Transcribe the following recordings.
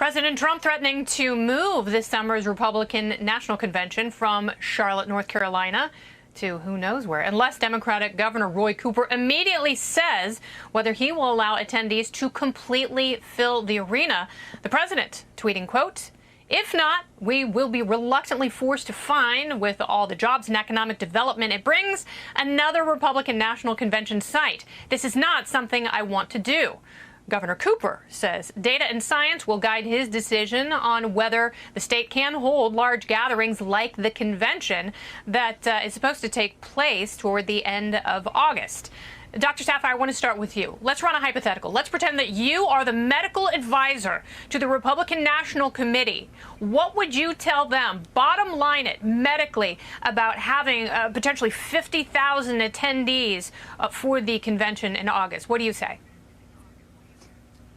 President Trump threatening to move this summer's Republican National Convention from Charlotte, North Carolina to who knows where, unless Democratic Governor Roy Cooper immediately says whether he will allow attendees to completely fill the arena. The president tweeting, quote, "If not, we will be reluctantly forced to find, with all the jobs and economic development it brings, another Republican National Convention site. This is not something I want to do." Governor Cooper says data and science will guide his decision on whether the state can hold large gatherings like the convention that is supposed to take place toward the end of August. Dr. Sapphire, I want to start with you. Let's run a hypothetical. Let's pretend that you are the medical advisor to the Republican National Committee. What would you tell them, bottom line it, medically, about having potentially 50,000 attendees for the convention in August? What do you say?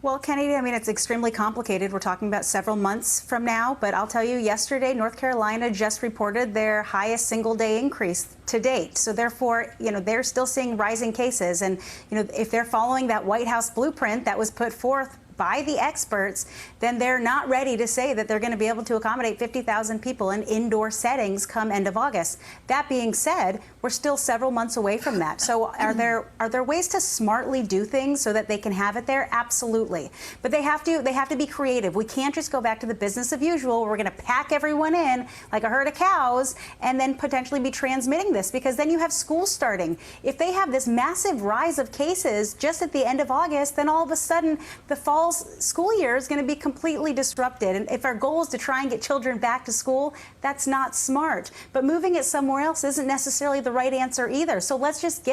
Well, Kennedy, I mean, it's extremely complicated. We're talking about several months from now. But I'll tell you, yesterday, North Carolina just reported their highest single-day increase to date. So therefore, they're still seeing rising cases. And, if they're following that White House blueprint that was put forth by the experts, then they're not ready to say that they're going to be able to accommodate 50,000 people in indoor settings come end of August. That being said, we're still several months away from that. So are there ways to smartly do things so that they can have it there? Absolutely. But they have to be creative. We can't just go back to the business of usual. We're going to pack everyone in like a herd of cows and then potentially be transmitting this, because then you have school starting. If they have this massive rise of cases just at the end of August, then all of a sudden the fall school year is going to be completely disrupted. And if our goal is to try and get children back to school, that's not smart. But moving it somewhere else isn't necessarily the right answer either. So let's just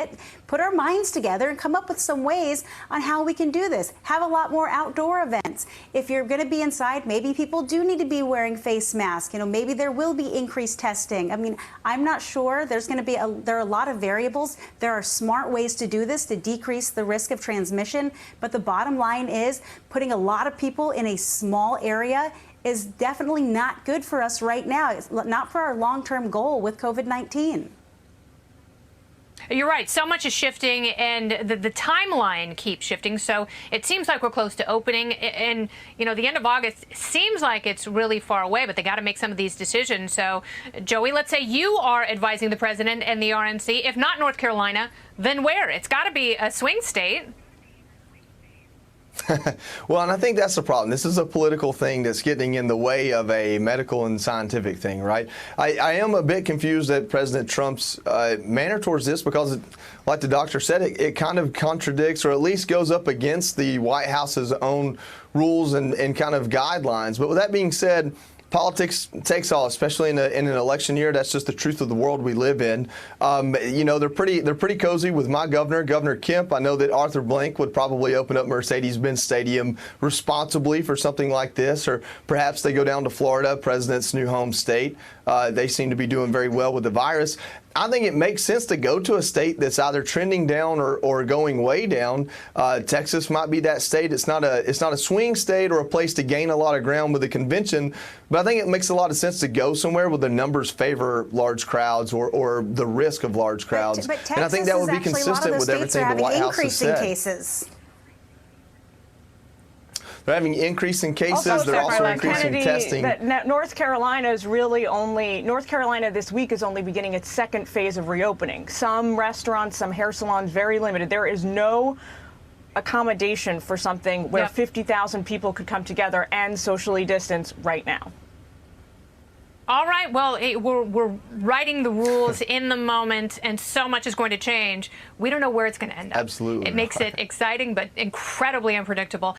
put our minds together and come up with some ways on how we can do this. Have a lot more outdoor events. If you're going to be inside, maybe people do need to be wearing face masks. Maybe there will be increased testing. I mean, I'm not sure. There are a lot of variables. There are smart ways to do this to decrease the risk of transmission. But the bottom line is, putting a lot of people in a small area is definitely not good for us right now. It's not for our long-term goal with COVID-19. You're right. So much is shifting, and the timeline keeps shifting. So it seems like we're close to opening. And, the end of August seems like it's really far away, but they got to make some of these decisions. So, Joey, let's say you are advising the president and the RNC. If not North Carolina, then where? It's got to be a swing state. Well, and I think that's the problem. This is a political thing that's getting in the way of a medical and scientific thing, right? I am a bit confused at President Trump's manner towards this, because, like the doctor said, it kind of contradicts, or at least goes up against, the White House's own rules and kind of guidelines. But with that being said, politics takes all, especially in an election year. That's just the truth of the world we live in. They're pretty cozy with my Governor Kemp. I know that Arthur Blank would probably open up Mercedes-Benz Stadium responsibly for something like this, or perhaps they go down to Florida, President's new home state. They seem to be doing very well with the virus. I think it makes sense to go to a state that's either trending down or going way down. Texas might be that state. It's not a swing state or a place to gain a lot of ground with the convention, but I think it makes a lot of sense to go somewhere where the numbers favor large crowds or the risk of large crowds. But and I think that would be consistent with everything the White House has said. Cases. They're having increasing cases. They're also increasing testing. North Carolina this week is only beginning its second phase of reopening. Some restaurants, some hair salons, very limited. There is no accommodation for something where 50,000 people could come together and socially distance right now. All right. Well, we're writing the rules in the moment, and so much is going to change. We don't know where it's going to end up. Absolutely. It makes it exciting, but incredibly unpredictable.